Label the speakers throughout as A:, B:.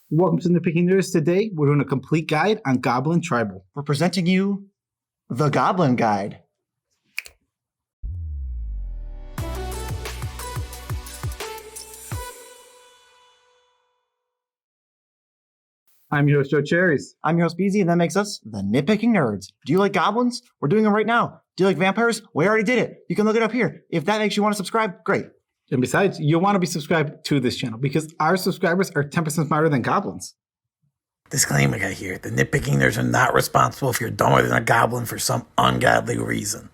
A: Welcome to Nitpicking News. Today, we're doing a complete guide on Goblin Tribal.
B: We're presenting you the Goblin Guide.
A: I'm your host, Joe Cherries.
B: I'm your host, BZ, and that makes us the Nitpicking Nerds. Do you like goblins? We're doing them right now. Do you like vampires? We already did it. You can look it up here. If that makes you want to subscribe, great.
A: And besides, you'll want to be subscribed to this channel because our subscribers are 10% smarter than goblins.
C: Disclaimer right here. The Nitpicking Nerds are not responsible if you're dumber than a goblin for some ungodly reason.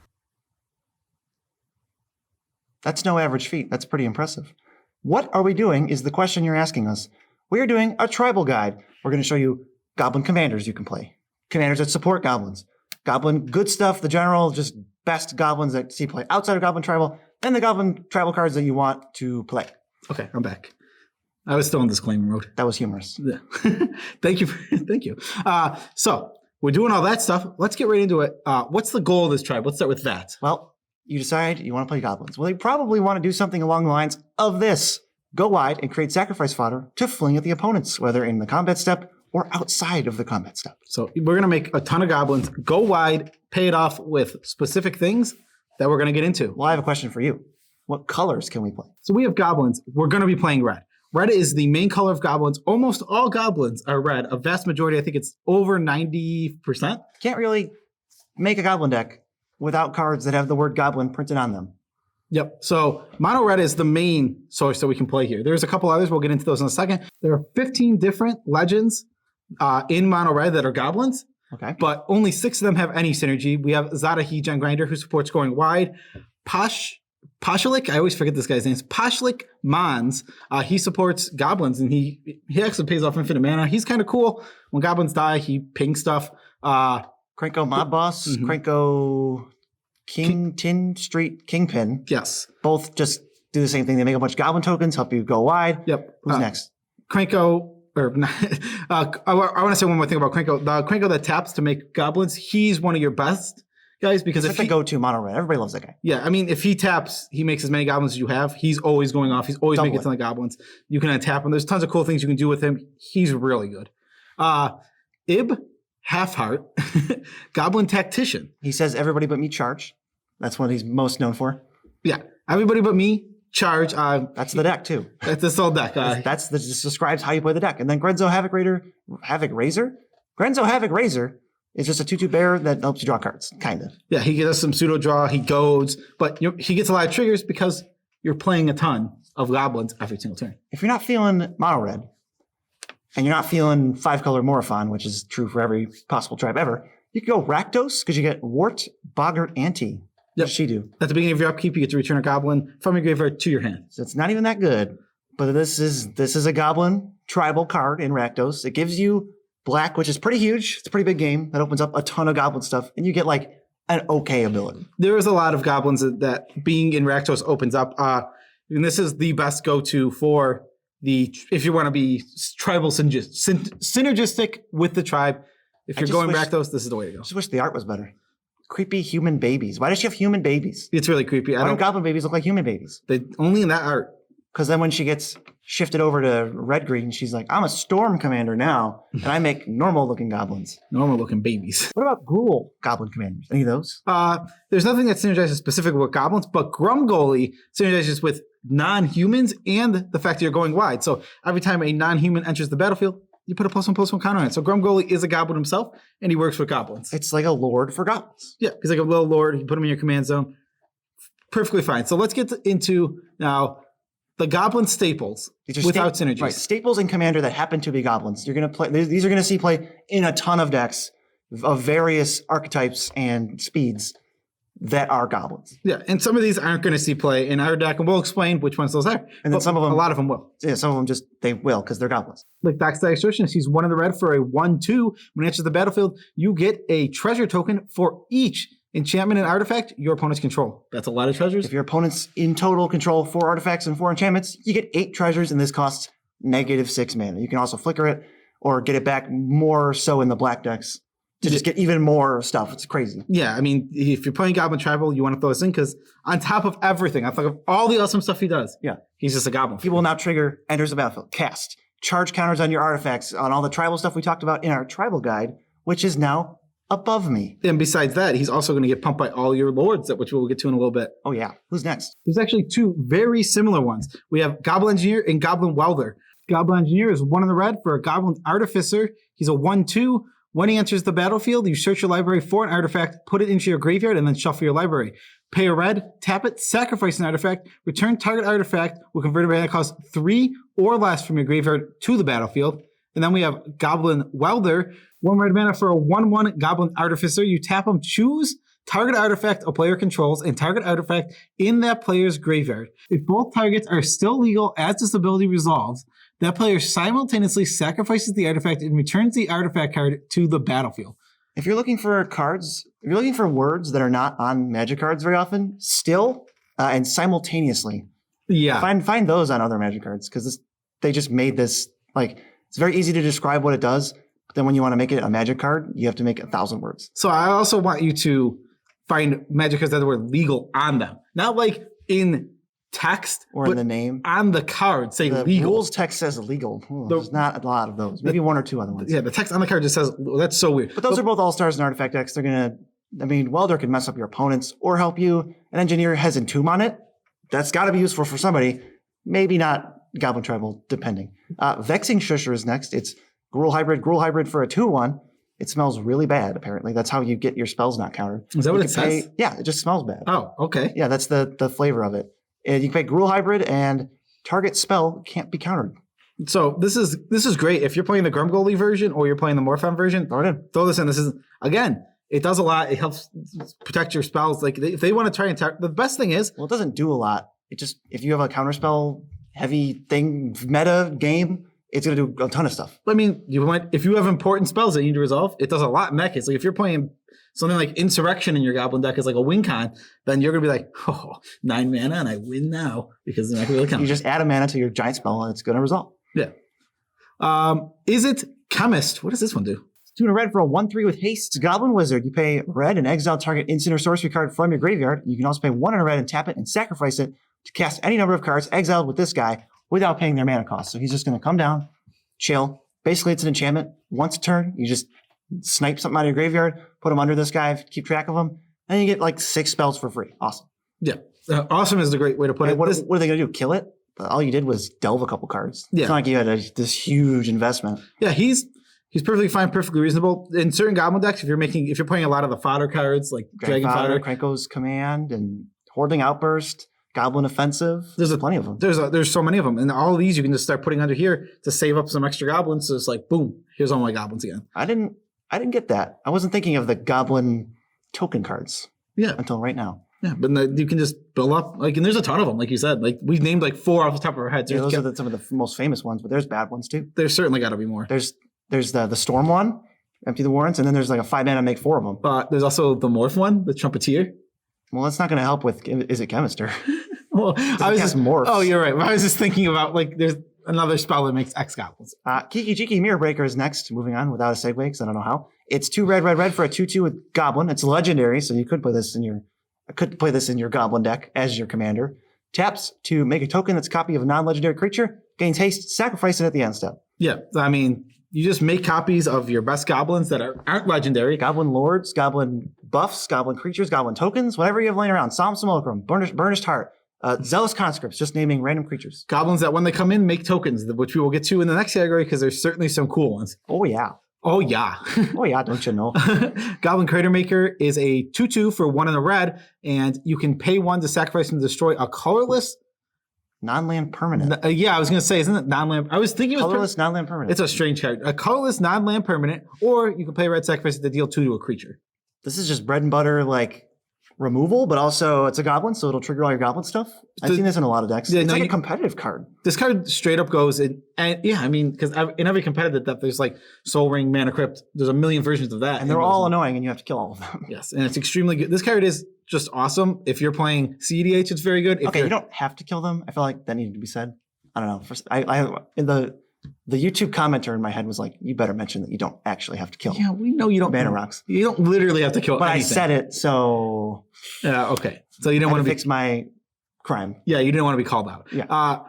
B: That's no average feat. That's pretty impressive. What are we doing is the question you're asking us. We are doing a tribal guide. We're going to show you goblin commanders you can play. Commanders that support goblins. Goblin good stuff, the general, just best goblins that see play outside of Goblin Tribal, and the Goblin Tribal cards that you want to play.
A: Okay, I'm back. I was still in disclaimer mode.
B: That was humorous.
A: Yeah. Thank you. Thank you. So we're doing all that stuff. Let's get right into it. What's the goal of this tribe? Let's start with that.
B: Well, you decide you want to play goblins. Well, you probably want to do something along the lines of this. Go wide and create sacrifice fodder to fling at the opponents, whether in the combat step or outside of the combat step.
A: So we're going to make a ton of goblins, go wide, pay it off with specific things that we're going to get into.
B: Well, I have a question for you. What colors can we play?
A: So we have goblins. We're going to be playing red. Red is the main color of goblins. Almost all goblins are red. A vast majority, I think it's over 90%.
B: Can't really make a goblin deck without cards that have the word goblin printed on them.
A: Yep. So mono red is the main source that we can play here. There's a couple others. We'll get into those in a second. There are 15 different legends in mono red that are goblins.
B: Okay.
A: But only 6 of them have any synergy. We have Zadahi Gen Grinder, who supports going wide. Pashalik, I always forget this guy's name. Pashalik Mons. He supports goblins, and he actually pays off infinite mana. He's kind of cool. When goblins die, he pings stuff.
B: Krenko Mob Boss, Krenko Tin Street Kingpin.
A: Yes.
B: Both just do the same thing. They make a bunch of goblin tokens, help you go wide.
A: Yep.
B: Who's next?
A: Krenko. I want to say one more thing about Krenko. The Krenko that taps to make goblins, he's one of your best guys because
B: It's like the go-to mono red. Everybody loves that guy.
A: Yeah, I mean, if he taps, he makes as many goblins as you have. He's always going off. He's always making a ton of goblins. You can untap him. There's tons of cool things you can do with him. He's really good. Ib Halfheart, Goblin Tactician.
B: He says everybody but me charge. That's what he's most known for.
A: Yeah, everybody but me charge.
B: That's the deck too.
A: That's this whole deck.
B: This describes how you play the deck. And then Grenzo Havoc Razor. Grenzo Havoc Razor is just a 2/2 bear that helps you draw cards, kind of.
A: Yeah, he gets some pseudo draw. He goads, but he gets a lot of triggers because you're playing a ton of goblins every single turn.
B: If you're not feeling mono red, and you're not feeling 5-color Morophon, which is true for every possible tribe ever, you can go Rakdos because you get Wart, Boggart, Ante. What does she do?
A: At the beginning of your upkeep, you get to return a goblin from your graveyard to your hand.
B: So it's not even that good, but this is a goblin tribal card in Rakdos. It gives you black, which is pretty huge. It's a pretty big game. That opens up a ton of goblin stuff, and you get like an okay ability.
A: There is a lot of goblins that being in Rakdos opens up. And this is the best go-to for if you want to be tribal synergistic with the tribe. If you're going Rakdos, this is the way to go.
B: I just wish the art was better. Creepy human babies. Why does she have human babies?
A: It's really creepy.
B: Why don't goblin babies look like human babies?
A: They only in that art.
B: Because then when she gets shifted over to red-green, she's like, I'm a storm commander now, and I make normal-looking goblins.
A: Normal-looking babies.
B: What about Gruul goblin commanders? Any of those?
A: There's nothing that synergizes specifically with goblins, but Grumgoli synergizes with non-humans and the fact that you're going wide. So every time a non-human enters the battlefield, you put a +1/+1 counter on it. So Grumgoli is a goblin himself, and he works with goblins.
B: It's like a lord for goblins.
A: Yeah, he's like a little lord. You put him in your command zone. Perfectly fine. So let's get into now the goblin staples without synergies.
B: Right, staples in Commander that happen to be goblins. You're going to play. These are going to see play in a ton of decks of various archetypes and speeds that are goblins.
A: Yeah, and some of these aren't going to see play in our deck, and we'll explain which ones those are.
B: And then some of them,
A: a lot of them will.
B: Yeah, some of them they will because they're goblins.
A: Like Dockside Extortionist, he's 1 in the red for a 1/2. When he enters the battlefield, you get a treasure token for each enchantment and artifact your opponents control. That's a lot of treasures.
B: If your opponents in total control 4 artifacts and 4 enchantments, you get 8 treasures, and this costs -6 mana. You can also flicker it or get it back more so in the black decks to just get even more stuff. It's crazy.
A: Yeah, I mean, if you're playing Goblin Tribal, you want to throw this in because on top of everything, on top of all the awesome stuff he does,
B: yeah,
A: he's just a goblin.
B: He will now trigger enters the battlefield, cast, charge counters on your artifacts, on all the tribal stuff we talked about in our tribal guide, which is now above me.
A: And besides that, he's also going to get pumped by all your lords, which we'll get to in a little bit.
B: Oh, yeah. Who's next?
A: There's actually two very similar ones. We have Goblin Engineer and Goblin Welder. Goblin Engineer is 1 in the red for a Goblin Artificer. He's a 1/2. When he enters the battlefield, you search your library for an artifact, put it into your graveyard, and then shuffle your library. Pay a red, tap it, sacrifice an artifact, return target artifact with converted mana cost 3 or less from your graveyard to the battlefield. And then we have Goblin Welder, 1 red mana for a 1/1 Goblin Artificer. You tap him, choose target artifact a player controls and target artifact in that player's graveyard. If both targets are still legal as this ability resolves, that player simultaneously sacrifices the artifact and returns the artifact card to the battlefield.
B: If you're looking for cards, if you're looking for words that are not on Magic cards very often, still and simultaneously,
A: Yeah.
B: find those on other Magic cards because they just made this like it's very easy to describe what it does. But then when you want to make it a Magic card, you have to make 1,000 words.
A: So I also want you to find Magic cards that were legal on them. Not like in text
B: Or in the name.
A: on the card say
B: The
A: legal.
B: rules text says legal. There's not a lot of those. Maybe 1 or 2 other ones.
A: Yeah, the text on the card just says, well, that's so weird.
B: But those are both all-stars and artifact decks. They're going to, Welder can mess up your opponents or help you. An Engineer has Entomb on it. That's got to be useful for somebody. Maybe not Goblin Tribal, depending. Vexing Shusher is next. It's Gruul Hybrid for a 2/1. It smells really bad, apparently. That's how you get your spells not countered.
A: Is that what
B: You
A: it
B: can
A: says?
B: Yeah, it just smells bad.
A: Oh, okay.
B: Yeah, that's the flavor of it. And you can pay Gruul Hybrid and target spell can't be countered.
A: So this is great. If you're playing the Grumgully version or you're playing the Morphon version,
B: Throw it in.
A: throw this in. This is, again, it does a lot. It helps protect your spells. Like if they want to try and the best thing is,
B: Well, it doesn't do a lot. It just, if you have a counterspell heavy thing, meta game, it's going to do a ton of stuff.
A: I mean, if you have important spells that you need to resolve, it does a lot in that case. Like if you're playing something like Insurrection in your Goblin deck is like a win con, then you're going to be like, 9 mana and I win now because they're not going to really count.
B: You just add a mana to your giant spell and it's going to resolve.
A: Yeah. Is it Chemist? What does this one do?
B: 2 in a red for a 1/3 with haste. It's Goblin Wizard. You pay red and exile target instant or sorcery card from your graveyard. You can also pay 1 in a red and tap it and sacrifice it to cast any number of cards exiled with this guy without paying their mana cost. So he's just going to come down, chill. Basically, it's an enchantment. Once a turn, you just snipe something out of your graveyard, put them under this guy, keep track of them, and you get like 6 spells for free. Awesome.
A: Yeah. Awesome is the great way to put
B: Hey,
A: it.
B: what are they going to do? Kill it? All you did was delve a couple cards.
A: Yeah.
B: It's not like you had this huge investment.
A: Yeah, he's perfectly fine, perfectly reasonable. In certain Goblin decks, if you're playing a lot of the fodder cards, like Dragon Fodder,
B: Krenko's Command, and Hoarding Outburst, Goblin Offensive. There's plenty of them.
A: There's so many of them. And all of these you can just start putting under here to save up some extra goblins. So it's like, boom, here's all my goblins again.
B: I didn't get that. I wasn't thinking of the Goblin token cards
A: Yeah.
B: until right now.
A: Yeah, but you can just build up, and there's a ton of them, like you said. Like, we named 4 off the top of our heads.
B: Yeah, those are some of the most famous ones, but there's bad ones too.
A: There's certainly got to be more.
B: There's the Storm one, Empty the Warrants, and then there's like a 5 mana make 4 of them.
A: But there's also the Morph one, the Trumpeteer.
B: Well, that's not going to help with Is it Chemister?
A: Well, I was just
B: morphs.
A: Oh, you're right. I was just thinking about there's another spell that makes X goblins.
B: Kiki Jiki Mirror Breaker is next. Moving on without a segue because I don't know how. It's 2 red for a 2/2 with Goblin. It's legendary, so you could play this in your Goblin deck as your commander. Taps to make a token that's a copy of a non-legendary creature. Gains haste. Sacrifice it at the end step.
A: Yeah, I mean, you just make copies of your best goblins that aren't legendary.
B: Goblin Lords, Goblin Buffs, Goblin Creatures, Goblin Tokens, whatever you have laying around. Solemn Simulacrum, Burnished Heart, Zealous Conscripts, just naming random creatures.
A: Goblins that when they come in make tokens, which we will get to in the next category because there's certainly some cool ones.
B: Oh, yeah.
A: Oh, yeah.
B: Oh, yeah, don't you know?
A: Goblin Crater Maker is a 2/2 for 1 in a red, and you can pay 1 to sacrifice and destroy a colorless
B: Non-land permanent.
A: Yeah, I was going to say, isn't it non-land? I was thinking it was
B: Colorless non-land permanent.
A: It's a strange card. A colorless non-land permanent, or you can play red sacrifice to deal 2 to a creature.
B: This is just bread and butter, like, removal, but also it's a goblin, so it'll trigger all your goblin stuff. I've seen this in a lot of decks.
A: Yeah,
B: it's
A: no,
B: like a competitive card.
A: This card straight up goes in, and yeah, I mean, because in every competitive deck, there's like Soul Ring, Mana Crypt. There's a million versions of that.
B: And they're all annoying, and you have to kill all of them.
A: Yes, and it's extremely good. This card is just awesome. If you're playing CEDH, it's very good.
B: Okay, you don't have to kill them. I feel like that needed to be said. I don't know. First, in the YouTube commenter in my head was like, you better mention that you don't actually have to kill.
A: Yeah, we know you don't.
B: Mana rocks.
A: You don't literally have to kill
B: But
A: anything.
B: I said it, so.
A: Yeah, okay. So you don't
B: I
A: want to
B: fix my crime.
A: Yeah, you didn't want to be called out.
B: Yeah.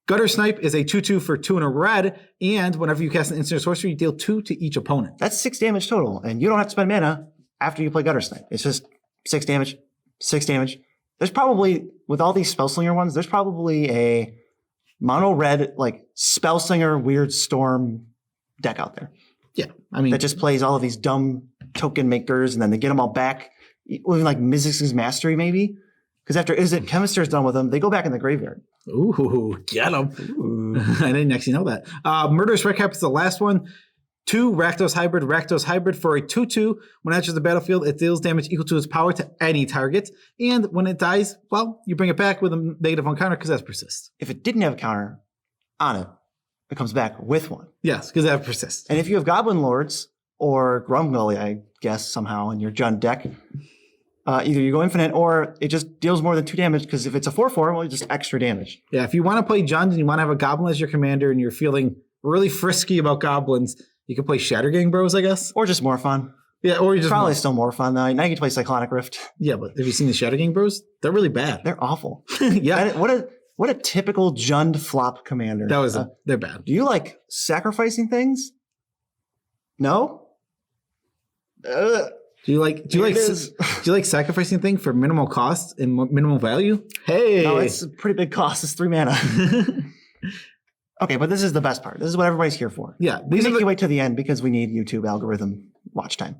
A: Gutter Snipe is a 2/2 for 2 and a red, and whenever you cast an instant or sorcery, you deal 2 to each opponent.
B: That's 6 damage total, and you don't have to spend mana after you play Gutter Snipe. It's just 6 damage, 6 damage. There's probably, with all these Spellslinger ones, there's probably a mono red, like Spellslinger Weird Storm deck out there.
A: Yeah, I mean,
B: that just plays all of these dumb token makers, and then they get them all back. Even like Mizzix's Mastery, maybe. Because after Chemister's done with them, they go back in the graveyard.
A: Ooh, get them. I didn't actually know that. Murderous Redcap is the last one. 2 Rakdos Hybrid for a 2/2. When it enters the battlefield, it deals damage equal to its power to any target. And when it dies, well, you bring it back with a negative on counter because that's persist.
B: If it didn't have a counter on it, it comes back with one.
A: Yes, because that persists.
B: And if you have Goblin Lords or Grumgully, I guess, somehow in your Jund deck, either you go infinite or it just deals more than 2 damage, because if it's a 4/4, well, it's just extra damage.
A: Yeah, if you want to play Jund and you want to have a Goblin as your commander and you're feeling really frisky about Goblins, you can play Shattergang Bros, I guess.
B: Or just more fun.
A: Yeah, or you just
B: probably still more fun though. Now you can play Cyclonic Rift.
A: Yeah, but have you seen the Shattergang Bros? They're really bad.
B: They're awful.
A: Yeah.
B: What a typical Jund flop commander.
A: They're bad.
B: Do you like sacrificing things? No?
A: Do you like sacrificing things for minimal cost and minimal value? Hey,
B: no, it's a pretty big cost. It's 3 mana. Okay, but this is the best part. This is what everybody's here for.
A: Yeah,
B: we make you wait to the end because we need YouTube algorithm watch time.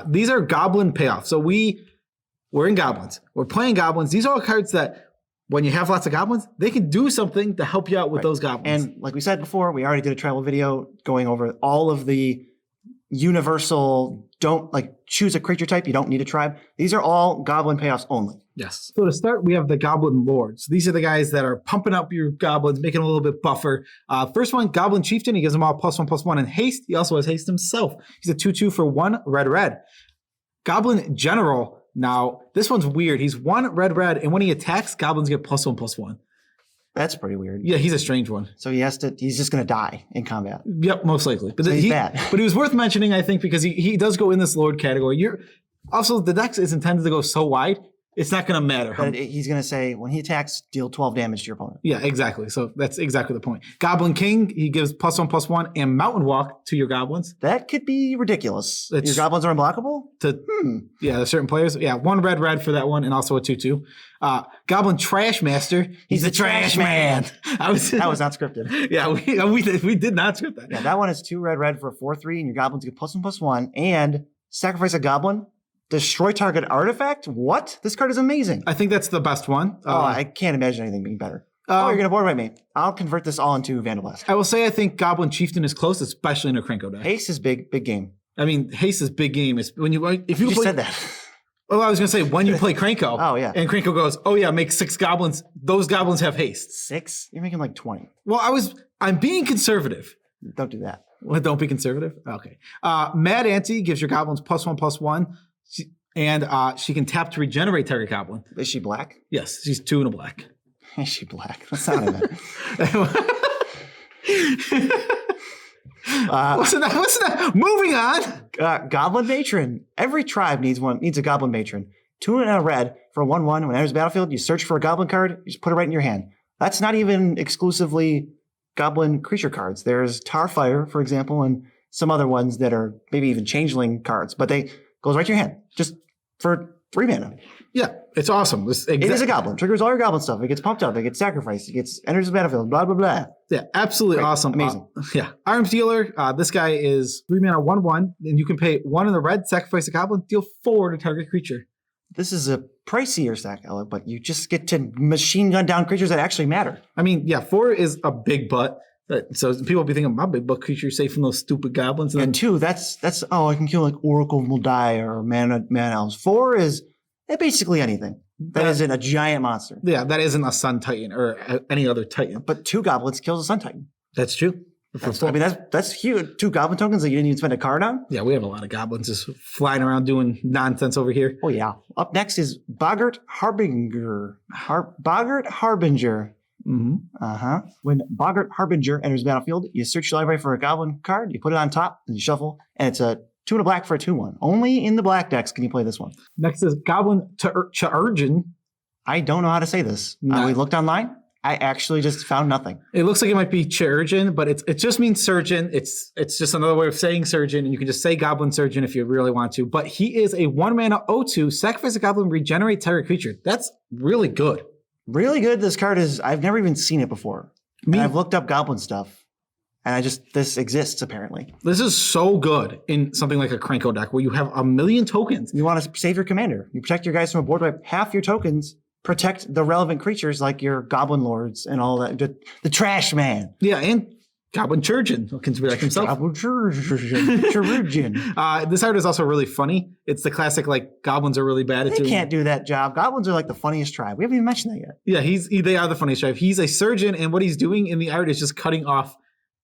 A: These are Goblin payoffs. So we're in Goblins. We're playing Goblins. These are all cards that when you have lots of Goblins, they can do something to help you out with those Goblins.
B: And like we said before, we already did a tribal video going over all of the universal, don't like choose a creature type, you don't need a tribe. These are all Goblin payoffs only.
A: Yes. So to start, we have the Goblin Lords. These are the guys that are pumping up your Goblins, making them a little bit buffer. First one, Goblin Chieftain. He gives them all +1/+1 in haste. He also has haste himself. He's a 2/2 for 1 red. Goblin General. Now, this one's weird. He's 1 red, and when he attacks, Goblins get +1/+1.
B: That's pretty weird.
A: Yeah, he's a strange one.
B: So he's just going to die in combat.
A: Yep, most likely. But
B: so he's bad.
A: But he was worth mentioning, I think, because he does go in this Lord category. Also, the deck is intended to go so wide, it's not going to matter.
B: But he's going to say, when he attacks, deal 12 damage to your opponent.
A: Yeah, exactly. So that's exactly the point. Goblin King, he gives +1/+1 and Mountain Walk to your Goblins.
B: That could be ridiculous. Your Goblins are unblockable? Yeah, there's certain players. Yeah, 1 red for that one, and also a 2/2. Goblin Trash Master. He's the trash man. That was not scripted.
A: Yeah, we did not script that.
B: Yeah, that one is 2 red for a 4/3, and your Goblins get +1/+1, and sacrifice a Goblin. Destroy target artifact? What? This card is amazing.
A: I think that's the best one.
B: I can't imagine anything being better. You're going to board wipe me. I'll convert this all into Vandalblast.
A: I will say I think Goblin Chieftain is close, especially in a Krenko deck.
B: Haste is big game.
A: I mean, haste is big game. If you
B: said that.
A: Oh, I was going to say, when you play Krenko.
B: Oh, yeah.
A: And Krenko goes, oh, yeah, make 6 Goblins. Those Goblins have haste.
B: 6? You're making like 20.
A: Well, I'm being conservative.
B: Don't do that.
A: Well, don't be conservative? Okay. Mad Auntie gives your Goblins +1/+1. And she can tap to regenerate target Goblin.
B: Is she black?
A: Yes, she's 2 and a black.
B: Is she black? That's not it.
A: Listen, moving on.
B: Goblin Matron. Every tribe needs a Goblin Matron. 2 and a red for a 1/1. When it enters the battlefield, you search for a Goblin card, you just put it right in your hand. That's not even exclusively Goblin creature cards. There's Tarfire, for example, and some other ones that are maybe even Changeling cards, but they goes right to your hand. Just for 3 mana.
A: Yeah, it's awesome.
B: It is a Goblin. Triggers all your Goblin stuff. It gets pumped up. It gets sacrificed. It gets enters the battlefield. Blah, blah, blah.
A: Yeah, absolutely awesome.
B: Amazing.
A: Yeah. Arms Dealer. This guy is 3 mana 1/1. And you can pay 1 in the red, sacrifice a Goblin, deal 4 to target creature.
B: This is a pricier stack, Alec, but you just get to machine gun down creatures that actually matter.
A: I mean, yeah, 4 is a big butt. So people will be thinking, my big butt creature safe from those stupid Goblins.
B: And 2, that's I can kill like Oracle will die or Man Elves. 4 is basically anything. That isn't a giant monster.
A: Yeah, that isn't a Sun Titan or any other Titan.
B: But 2 Goblins kills a Sun Titan.
A: That's true.
B: That's huge. 2 Goblin tokens that you didn't even spend a card on?
A: Yeah, we have a lot of Goblins just flying around doing nonsense over here.
B: Oh, yeah. Up next is Boggart Harbinger. Boggart Harbinger.
A: Mm-hmm.
B: When Boggart Harbinger enters the battlefield, you search your library for a Goblin card, you put it on top, and you shuffle, and it's a 2 and a black for a 2/1. Only in the black decks can you play this one.
A: Next is Goblin Chaurgen.
B: I don't know how to say this. We looked online. I actually just found nothing.
A: It looks like it might be Chirurgeon, but it just means surgeon. It's just another way of saying surgeon, and you can just say Goblin Surgeon if you really want to. But he is a 1-mana 0/2, sacrifice a goblin, regenerate target creature. That's really good.
B: Really good. This card is, I've never even seen it before. And I've looked up goblin stuff, and this exists apparently.
A: This is so good in something like a Krenko deck where you have a million tokens.
B: You want to save your commander. You protect your guys from a board wipe. Half your tokens protect the relevant creatures like your goblin lords and all that. The trash man.
A: Yeah, and Goblin Chirurgeon can protect himself.
B: Goblin Chirurgeon.
A: This art is also really funny. It's the classic, like, goblins are really bad at
B: They
A: doing.
B: can't do that job. Goblins are like the funniest tribe. We haven't even mentioned that yet.
A: Yeah, they are the funniest tribe. He's a surgeon, and what he's doing in the art is just cutting off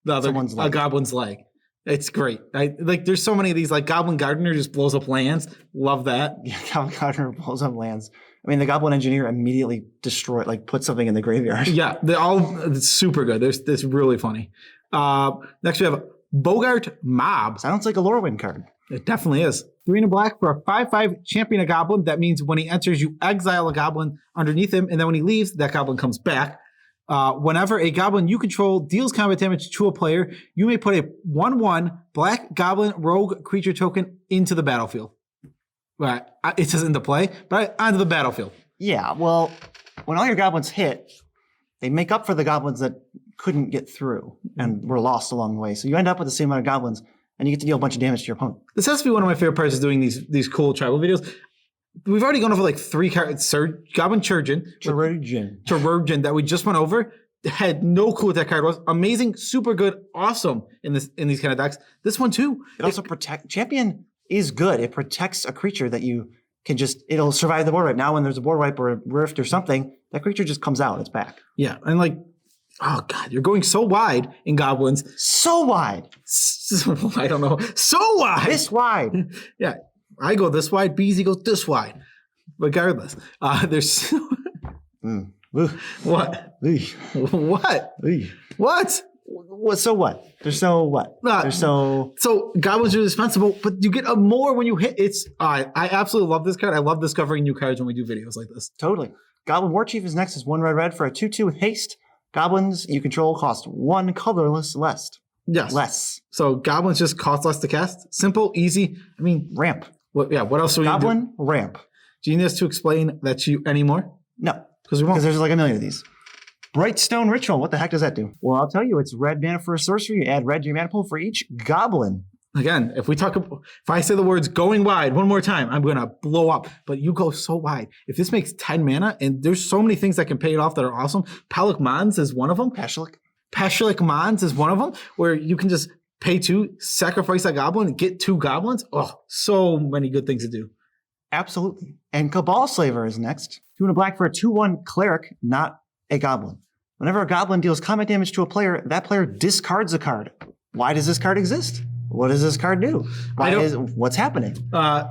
A: the other goblin's leg. It's great. There's so many of these, like Goblin Gardener just blows up lands. Love that.
B: Yeah, Goblin Gardener blows up lands. I mean, the Goblin Engineer immediately put something in the graveyard.
A: Yeah, it's super good. It's really funny. Next we have Bogart Mob.
B: Sounds like a Lorwyn card.
A: It definitely is. 3 and a black for a 5/5 champion a goblin. That means when he enters, you exile a goblin underneath him, and then when he leaves, that goblin comes back. Whenever a goblin you control deals combat damage to a player, you may put a 1/1 black goblin rogue creature token into the battlefield. Right. It says into play, but onto the battlefield.
B: Yeah, well, when all your goblins hit, they make up for the goblins that couldn't get through and were lost along the way. So you end up with the same amount of goblins, and you get to deal a bunch of damage to your opponent.
A: This has to be one of my favorite parts of doing these cool tribal videos. We've already gone over like 3 cards. Goblin Chirurgeon that we just went over. Had no clue what that card was. Amazing, super good, awesome in these kind of decks. This one too.
B: It also Champion is good. It protects a creature that you can it'll survive the board wipe. Now when there's a board wipe or a rift or something, that creature just comes out. It's back.
A: Yeah, and oh God, you're going so wide in goblins.
B: So wide.
A: I don't know. So wide.
B: This wide.
A: Yeah. I go this wide, BZ goes this wide. Regardless. There's what? What? What?
B: So what? There's so what?
A: So goblins are dispensable, but you get a more when you hit. I absolutely love this card. I love discovering new cards when we do videos like this.
B: Totally. Goblin War Chief is next. Is 1 red for a 2/2 with haste. Goblins you control cost 1 colorless less.
A: Yes.
B: Less.
A: So goblins just cost less to cast. Simple, easy. I mean,
B: ramp.
A: What else do we
B: Goblin
A: do?
B: ramp.
A: Do you need us to explain that to you anymore?
B: No.
A: Because we won't.
B: Because there's like a million of these. Brightstone Ritual. What the heck does that do? Well, I'll tell you. It's red mana for a sorcery. You add red to your mana pool for each goblin.
A: Again, if I say the words going wide one more time, I'm going to blow up. But you go so wide. If this makes 10 mana, and there's so many things that can pay it off that are awesome. Palik Mons is one of them. Pashalik Mons is one of them, where you can just pay 2, sacrifice a goblin, get 2 goblins. Oh, so many good things to do.
B: Absolutely. And Cabal Slaver is next. 2 and a black for a 2/1 cleric, not a goblin. Whenever a goblin deals combat damage to a player, that player discards a card. Why does this card exist? What does this card do? What's happening?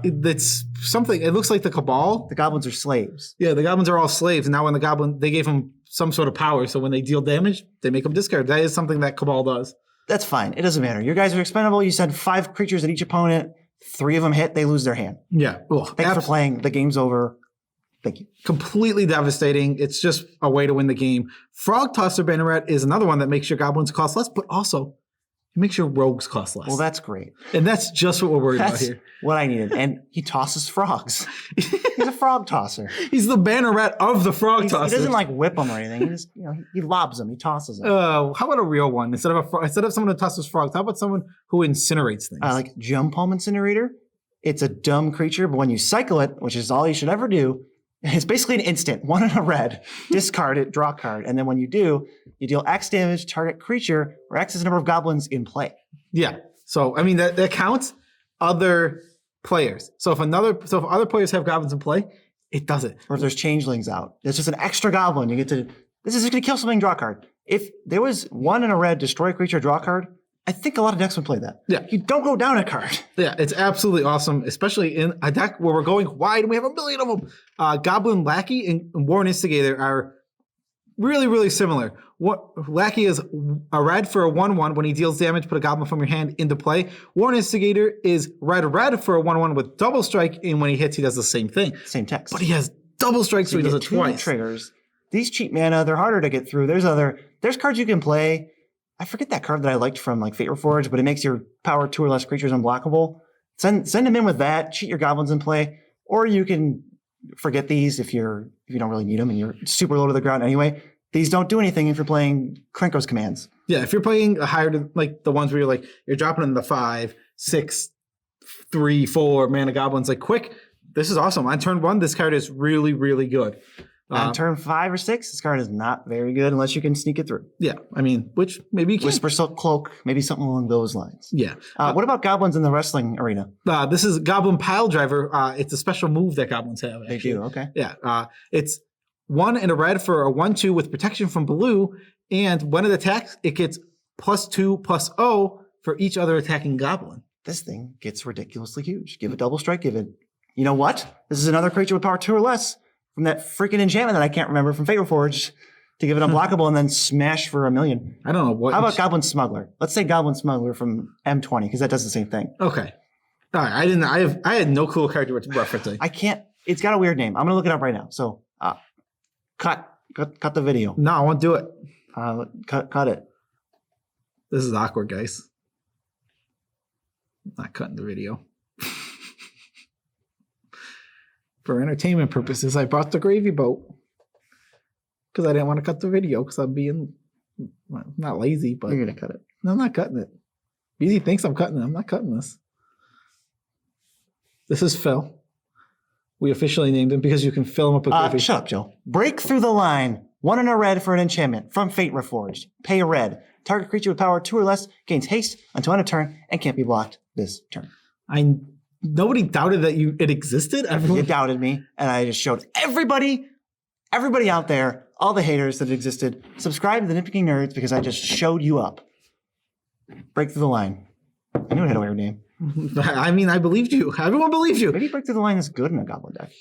A: It's something. It looks like the Cabal.
B: The goblins are slaves.
A: Yeah, the goblins are all slaves. And now when the goblin, they gave them some sort of power. So when they deal damage, they make them discard. That is something that Cabal does.
B: That's fine. It doesn't matter. Your guys are expendable. You send 5 creatures at each opponent. 3 of them hit. They lose their hand.
A: Yeah.
B: Thanks for playing. The game's over. Thank you.
A: Completely devastating. It's just a way to win the game. Frog Tosser Banneret is another one that makes your goblins cost less, but also it makes your rogues cost less.
B: Well, that's great.
A: And that's just what we're worried about here.
B: What I needed. And he tosses frogs. He's a frog tosser.
A: He's the Banneret of the frog tosser.
B: He doesn't whip them or anything. He just, he lobs them. He tosses them.
A: How about a real one? Instead of someone who tosses frogs, how about someone who incinerates things?
B: Like Jump Palm Incinerator. It's a dumb creature, but when you cycle it, which is all you should ever do, it's basically an instant. 1 and a red. Discard it, draw a card. And then when you do, you deal X damage, target creature, or X is the number of goblins in play.
A: Yeah. So, I mean, that counts other players. So if other players have goblins in play, it does it.
B: Or if there's changelings out. It's just an extra goblin. This is just going to kill something, draw a card. If there was 1 and a red, destroy a creature, draw a card, I think a lot of decks would play that.
A: Yeah.
B: You don't go down a card.
A: Yeah, it's absolutely awesome, especially in a deck where we're going wide and we have a million of them. Goblin Lackey and Warren Instigator are really, really similar. Lackey is a red for a 1/1. When he deals damage, put a goblin from your hand into play. Warren Instigator is red for a 1/1 with double strike, and when he hits, he does the same thing.
B: Same text.
A: But he has double strike, so he does it
B: 2
A: twice.
B: triggers. these cheap mana, they're harder to get through. There's cards you can play. I forget that card that I liked from like Fate Reforged, but it makes your power 2 or less creatures unblockable. Send them in with that, cheat your goblins in play, or you can forget these if you don't really need them and you're super low to the ground anyway. These don't do anything if you're playing Krenko's commands.
A: Yeah, if you're playing a higher, like the ones where you're dropping in the 5, 6, 3, 4 mana goblins like quick. This is awesome. On turn 1, this card is really, really good.
B: On turn 5 or 6, this card is not very good unless you can sneak it through.
A: Yeah, I mean, which maybe you can.
B: Whisper Silk Cloak, maybe something along those lines.
A: Yeah.
B: What about goblins in the wrestling arena?
A: This is Goblin Pile Driver. It's a special move that goblins have.
B: They do, okay.
A: Yeah. It's 1 and a red for a 1/2 with protection from blue, and when it attacks, it gets +2/+0 for each other attacking goblin.
B: This thing gets ridiculously huge. Give it double strike, give it. You know what? This is another creature with power 2 or less from that freaking enchantment that I can't remember from Fate Reforged to give it unblockable and then smash for 1,000,000.
A: I don't know what.
B: How about Goblin Smuggler? Let's say Goblin Smuggler from M20 because that does the same thing.
A: Okay. All right. I had no clue what card you were referencing.
B: I can't. It's got a weird name. I'm gonna look it up right now. So, cut the video.
A: No, I won't do it.
B: Cut it.
A: This is awkward, guys. I'm not cutting the video. For entertainment purposes, I brought the gravy boat because I didn't want to cut the video because I'm being not lazy, but
B: You're gonna cut it.
A: No, I'm not cutting it. BZ thinks I'm cutting it. I'm not cutting this. This is Phil. We officially named him because you can fill him up with gravy.
B: Shut up, Joe. Break through the line. 1 and a red for an enchantment from Fate Reforged. Pay a red. Target creature with power 2 or less gains haste until end of turn and can't be blocked this turn.
A: Nobody doubted that it existed.
B: You doubted me, and I just showed everybody out there, all the haters that existed. Subscribe to the Nitpicking Nerds because I just showed you up. Break through the line. I knew it had a weird name.
A: I mean, I believed you. Everyone believed you.
B: Maybe Break Through the Line is good in a Goblin deck.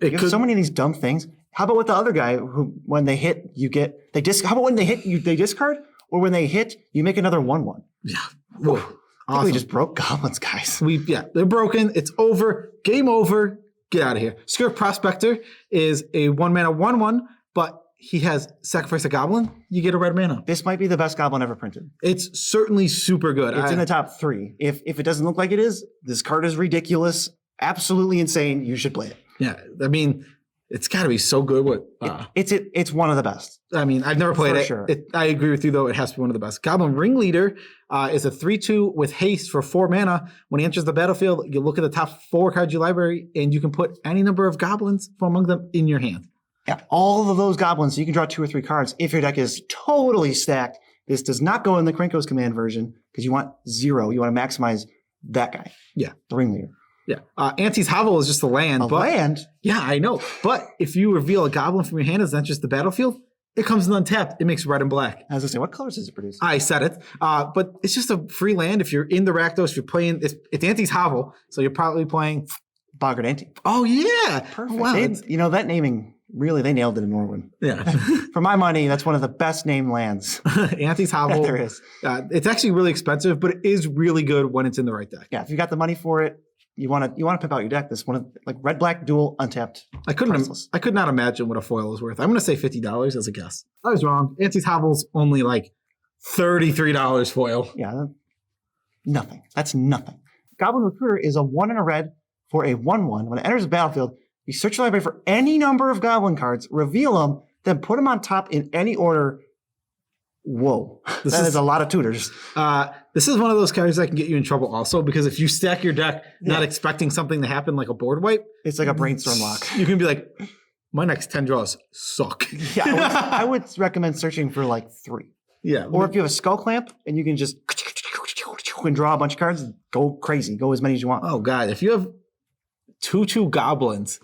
A: It
B: You
A: could.
B: have so many of these dumb things. How about with the other guy who, when they hit, how about when they hit, they discard? Or when they hit, you make another 1/1.
A: Yeah.
B: Whoa.
A: Awesome.
B: I think we just broke goblins, guys.
A: They're broken. It's over. Game over. Get out of here. Skirt Prospector is a 1-mana 1/1, but he has Sacrifice a Goblin. You get a red mana.
B: This might be the best goblin ever printed.
A: It's certainly super good.
B: It's in the top 3. If it doesn't look like it is, this card is ridiculous, absolutely insane. You should play it.
A: Yeah. I mean, it's got to be so good.
B: It's one of the best.
A: I mean, I've never played
B: For
A: it.
B: sure.
A: I agree with you, though. It has to be one of the best. Goblin Ringleader is a 3/2 with haste for 4 mana. When he enters the battlefield, you look at the top 4 cards of your library, and you can put any number of goblins from among them in your hand.
B: Yeah, all of those goblins, so you can draw 2 or 3 cards if your deck is totally stacked. This does not go in the Krenko's command version because you want 0. You want to maximize that guy.
A: Yeah.
B: The Ringleader.
A: Yeah. Auntie's Hovel is just a land.
B: Land?
A: Yeah, I know. But if you reveal a goblin from your hand as it enters the battlefield, it comes in untapped. It makes red and black.
B: I was going to say, what colors does it produce?
A: I said it. But it's just a free land. If you're in the Rakdos, you're playing, it's Auntie's Hovel, so you're probably playing
B: Boggart Ante.
A: Oh, yeah.
B: Perfect.
A: Wow.
B: That naming, really, they nailed it in Norwin.
A: Yeah.
B: For my money, that's one of the best named lands
A: Auntie's Hovel.
B: that there is.
A: It's actually really expensive, but it is really good when it's in the right deck.
B: Yeah, if you got the money for it, you want to pimp out your deck. This one of like red black dual untapped.
A: I could not imagine what a foil is worth. I'm going to say $50 as a guess. I was wrong. Auntie's Hovel's only like $33 foil.
B: Yeah, nothing. That's nothing. Goblin Recruiter is a 1 and a red for a 1/1. When it enters the battlefield, you search your library for any number of goblin cards, reveal them, then put them on top in any order. Whoa, that is a lot of tutors.
A: This is one of those cards that can get you in trouble also because if you stack your deck not expecting something to happen like a board wipe,
B: it's like a brainstorm lock.
A: You can be like, my next 10 draws suck.
B: Yeah, I would recommend searching for like 3.
A: Yeah.
B: Or if you have a skull clamp and you can just and draw a bunch of cards, go crazy. Go as many as you want.
A: Oh, God. If you have 2/2 goblins,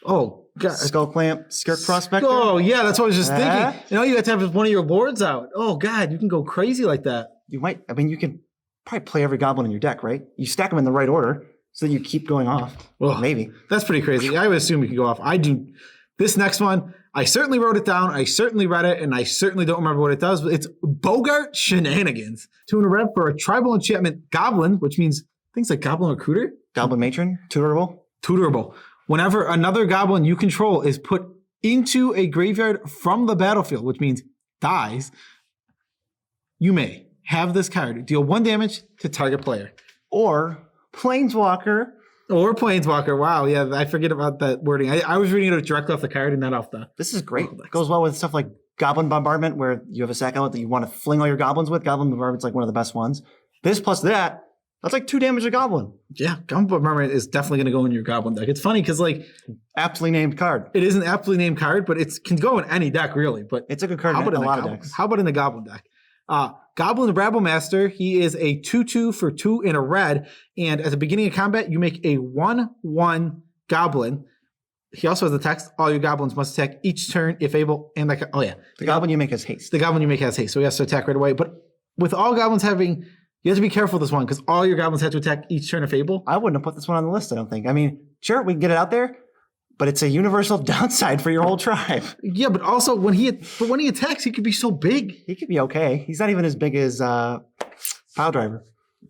A: oh, God.
B: Skull clamp, Skirt Prospector.
A: Oh, yeah. That's what I was just thinking. You know, you have to have one of your lords out. Oh, God. You can go crazy like that.
B: You might, I mean, you can probably play every goblin in your deck, right? You stack them in the right order so that you keep going off. Well, maybe.
A: That's pretty crazy. I would assume you could go off. I do. This next one, I certainly wrote it down. I certainly read it, and I certainly don't remember what it does, but it's Bogart Shenanigans. 2 and a red for a tribal enchantment goblin, which means things like Goblin Recruiter.
B: Goblin Matron, tutorable.
A: Tutorable. Whenever another goblin you control is put into a graveyard from the battlefield, which means dies, you may have this card deal 1 damage to target player.
B: Or Planeswalker.
A: Or Planeswalker. Wow, yeah, I forget about that wording. I was reading it directly off the card and not off the...
B: This is great. It goes well with stuff like Goblin Bombardment, where you have a sack element that you want to fling all your goblins with. Goblin Bombardment's like one of the best ones. This plus that, that's like 2 damage a goblin.
A: Yeah, Goblin Bombardment is definitely going to go in your goblin deck. It's funny because, like...
B: Aptly named card.
A: It is an aptly named card, but it can go in any deck, really. But
B: it's a good card in a lot of decks.
A: How about in the goblin deck? Goblin Rabblemaster, he is a 2/2 for 2 in a red, and at the beginning of combat, you make a 1/1 goblin. He also has the text, all your goblins must attack each turn if able, and like, oh yeah.
B: The goblin you make has haste.
A: The goblin you make has haste, so he has to attack right away. But with all goblins having, you have to be careful with this one, because all your goblins have to attack each turn if able.
B: I wouldn't have put this one on the list, I don't think. I mean, sure, we can get it out there, but it's a universal downside for your whole tribe.
A: Yeah, but also when he attacks, he could be so big.
B: He could be okay. He's not even as big as Pile Driver.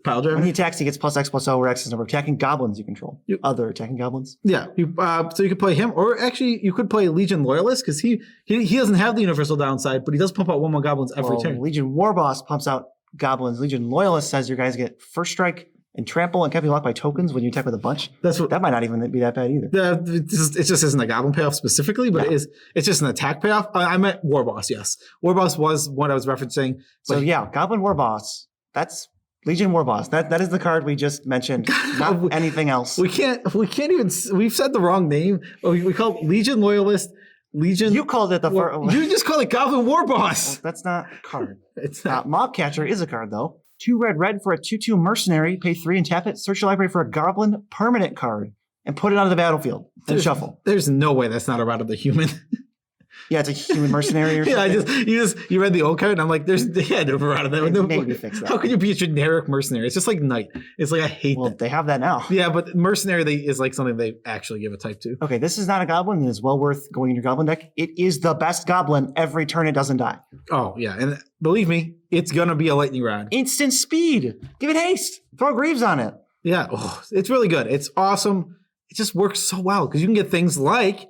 A: Pile Driver?
B: When he attacks, he gets +X+O, where X is number of attacking goblins you control. Other attacking goblins.
A: Yeah, so you could play him, or actually you could play Legion Loyalist, because he doesn't have the universal downside, but he does pump out 1/1 goblins every turn.
B: Legion Warboss pumps out goblins. Legion Loyalist says your guys get first strike and trample and can't be locked by tokens when you attack with a bunch. That might not even be that bad either.
A: It just isn't a goblin payoff specifically, but it's just an attack payoff. I meant Warboss, yes. Warboss was what I was referencing.
B: So yeah, Goblin Warboss. That's Legion Warboss. That is the card we just mentioned. Not anything else.
A: We can't even. We've said the wrong name. We call it Legion Loyalist. Legion.
B: You called it
A: you just called it Goblin Warboss.
B: Well, that's not a card.
A: It's not.
B: Mob Catcher is a card though. 2 red for a 2/2 mercenary. Pay 3 and tap it. Search your library for a goblin permanent card and put it onto the battlefield. Then shuffle.
A: There's no way that's not a Route of the Human.
B: Yeah, it's a human mercenary or something.
A: You read the old card and I'm like, never out of that.
B: Maybe fix that.
A: How could you be a generic mercenary? It's just like Knight. It's like I hate that.
B: Well, they have that now.
A: Yeah, but mercenary is like something they actually give a type to.
B: Okay, this is not a goblin. It is well worth going in your goblin deck. It is the best goblin every turn it doesn't die.
A: Oh, yeah. And believe me, it's going to be a lightning rod.
B: Instant speed. Give it haste. Throw Greaves on it.
A: Yeah. Oh, it's really good. It's awesome. It just works so well because you can get things like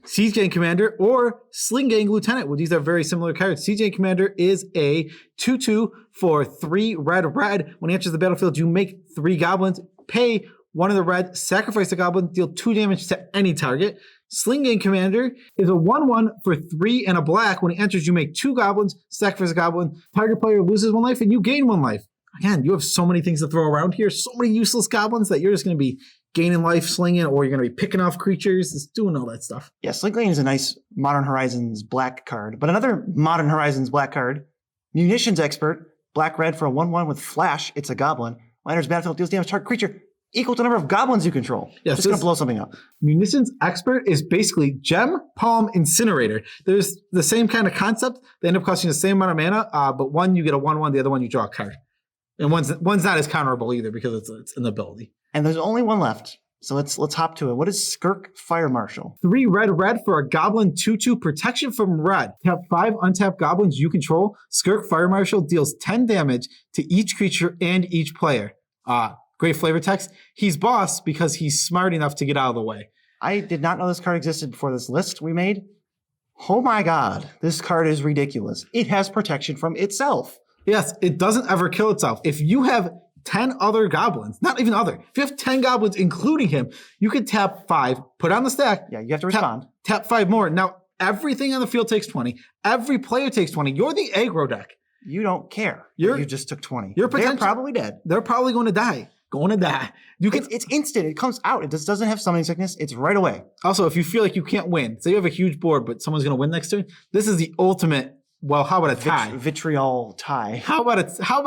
A: Siege Gang Commander or Sling Gang Lieutenant. Well, these are very similar cards. Siege Gang Commander is a 2/2 for 3 red. When he enters the battlefield, you make 3 goblins, pay 1 of the red, sacrifice a goblin, deal 2 damage to any target. Sling Gang Commander is a 1/1 for 3 and a black. When he enters, you make 2 goblins, sacrifice a goblin, target player loses 1 life, and you gain 1 life. Again, you have so many things to throw around here, so many useless goblins that you're just going to be gaining life, slinging, or you're going to be picking off creatures, just doing all that stuff.
B: Yeah, Sling Gang is a nice Modern Horizons black card. But another Modern Horizons black card, Munitions Expert, black-red for a 1/1 with Flash. It's a goblin. When enters battlefield, deals damage to target creature equal to the number of goblins you control. Yeah, it's going to blow something up.
A: Munitions Expert is basically Gem, Palm, Incinerator. There's the same kind of concept. They end up costing the same amount of mana, but one you get a 1/1, the other one you draw a card. And one's not as counterable either because it's an ability.
B: And there's only one left. So let's hop to it. What is Skirk Fire Marshal?
A: 3 red for a goblin 2/2 protection from red. Tap 5 untapped goblins you control. Skirk Fire Marshal deals 10 damage to each creature and each player. Great flavor text. He's boss because he's smart enough to get out of the way.
B: I did not know this card existed before this list we made. Oh my god, this card is ridiculous. It has protection from itself.
A: Yes, it doesn't ever kill itself. If you have 10 other goblins, not even other, if you have 10 goblins, including him, you can tap 5, put on the stack.
B: Yeah, you have to respond.
A: Tap 5 more. Now, everything on the field takes 20. Every player takes 20. You're the aggro deck.
B: You don't care. You just took 20. They're probably dead.
A: They're probably going to die.
B: It's instant. It comes out. It just doesn't have summoning sickness. It's right away.
A: Also, if you feel like you can't win, say you have a huge board, but someone's going to win next turn, this is the ultimate. Well, how about a tie?
B: Vitriol tie.
A: How about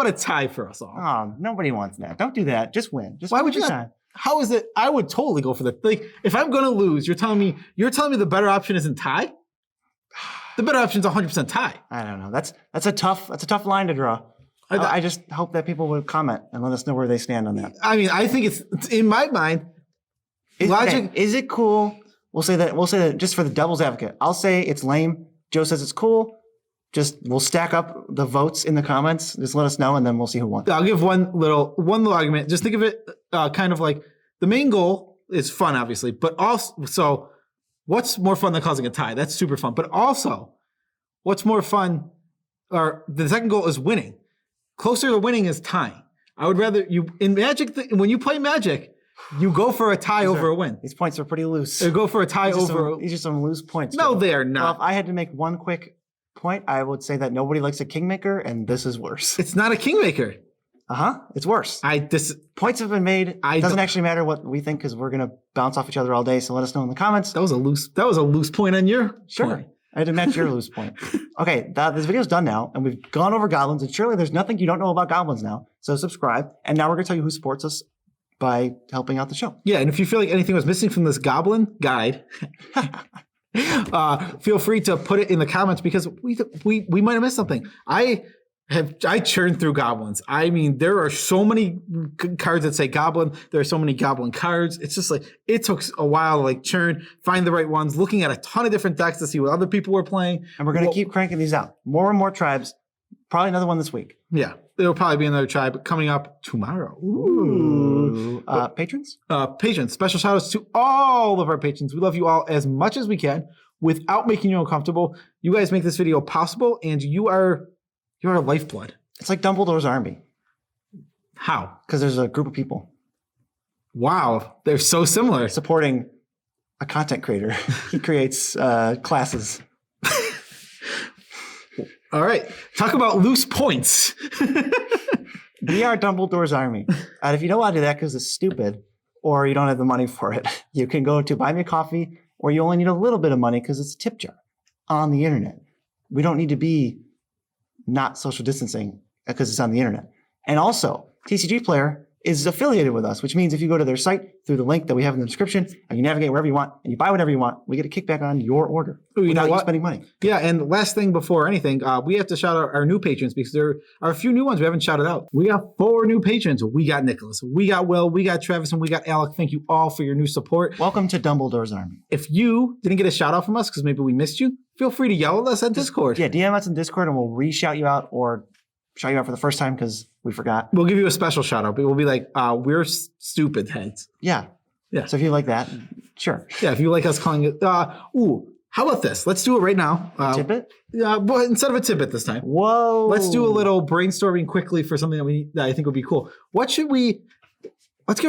A: a tie for us all?
B: Oh, nobody wants that. Don't do that. Just win.
A: Why would you not? How is it? I would totally go for that. Like, if I'm going to lose, you're telling me the better option isn't tie? The better option is 100% tie.
B: I don't know. That's a tough line to draw. I just hope that people would comment and let us know where they stand on that.
A: I mean, I think it's in my mind. Logic.
B: Is it cool? We'll say that just for the devil's advocate. I'll say it's lame. Joe says it's cool. We'll stack up the votes in the comments. Just let us know, and then we'll see who won.
A: I'll give one little argument. Just think of it kind of like the main goal is fun, obviously, but also what's more fun than causing a tie? That's super fun. But also, what's more fun, or the second goal is winning. Closer to winning is tying. I would rather you, in Magic, when you play Magic, you go for a tie over a win.
B: These points are pretty loose.
A: Or go for a tie over.
B: These are some loose points.
A: No,
B: Joe.
A: they are
B: Well,
A: not.
B: if I had to make one quick point, I would say that nobody likes a kingmaker, and this is worse.
A: It's not a kingmaker.
B: It's worse.
A: This
B: Points have been made. It doesn't actually matter what we think because we're gonna bounce off each other all day. So let us know in the comments.
A: that was a loose point on your
B: Sure.
A: point.
B: I had to match your loose point. Okay, this video's done now, and we've gone over goblins, and surely there's nothing you don't know about goblins now. So subscribe, and now we're gonna tell you who supports us by helping out the show.
A: Yeah, and if you feel like anything was missing from this goblin guide, feel free to put it in the comments because we might have missed something. I churned through goblins. I mean, there are so many cards that say goblin. There are so many goblin cards. It's just like it took a while to like churn, find the right ones, looking at a ton of different decks to see what other people were playing.
B: And we're gonna keep cranking these out. More and more tribes. Probably another one this week.
A: Yeah, there'll probably be another tribe coming up tomorrow.
B: Ooh. Patrons?
A: Patrons, special shout outs to all of our patrons. We love you all as much as we can without making you uncomfortable. You guys make this video possible, and you're our lifeblood.
B: It's like Dumbledore's army.
A: How?
B: Because there's a group of people
A: Wow, they're so similar.
B: supporting a content creator. He creates classes.
A: All right, talk about loose points.
B: We are Dumbledore's army. And if you don't want to do that because it's stupid or you don't have the money for it, you can go to Buy Me a Coffee, or you only need a little bit of money because it's a tip jar on the internet. We don't need to be not social distancing because it's on the internet. And also, TCG Player is affiliated with us, which means if you go to their site through the link that we have in the description and you navigate wherever you want and you buy whatever you want, we get a kickback on your order without you spending money.
A: Yeah, and last thing before anything, we have to shout out our new patrons because there are a few new ones we haven't shouted out. We got 4 new patrons. We got Nicholas, we got Will, we got Travis, and we got Alec. Thank you all for your new support.
B: Welcome to Dumbledore's army.
A: If you didn't get a shout out from us because maybe we missed you, feel free to yell at us on Discord.
B: Yeah, DM us in Discord and we'll re-shout you out or shout you out for the first time because we forgot.
A: We'll give you a special shout out, but we'll be like, we're stupid heads.
B: Yeah.
A: Yeah.
B: So if you like that, sure.
A: Yeah, if you like us calling it, how about this? Let's do it right now.
B: Tidbit?
A: But instead of a tidbit this time.
B: Whoa.
A: Let's do a little brainstorming quickly for something that I think would be cool. Let's give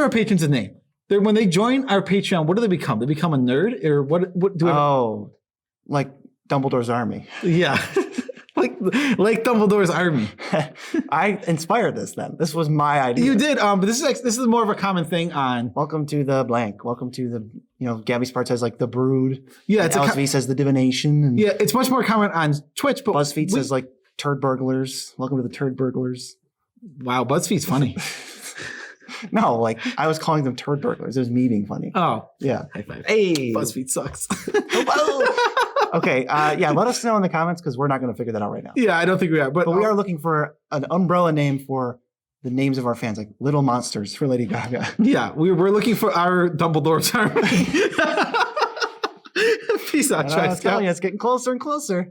A: our patrons a name. When they join our Patreon, what do they become? They become a nerd, or what do
B: like Dumbledore's army.
A: Yeah. like Dumbledore's army.
B: I inspired this then. This was my idea.
A: You did, but this is more of a common thing on.
B: Welcome to the blank. Welcome to the, Gabby Spart says like the brood.
A: Yeah, it's
B: LSV says the divination. And
A: yeah, it's much more common on Twitch, but
B: BuzzFeed says like turd burglars. Welcome to the turd burglars.
A: Wow, BuzzFeed's funny.
B: No, like I was calling them turd burglars. It was me being funny.
A: Oh,
B: yeah.
A: High five.
B: Hey,
A: BuzzFeed sucks.
B: Okay, let us know in the comments because we're not going to figure that out right now.
A: Yeah, I don't think we are, but
B: we are looking for an umbrella name for the names of our fans, like Little Monsters for Lady Gaga.
A: Yeah, we're looking for our Dumbledore's army. Peace out,
B: I'm telling you, it's getting closer and closer.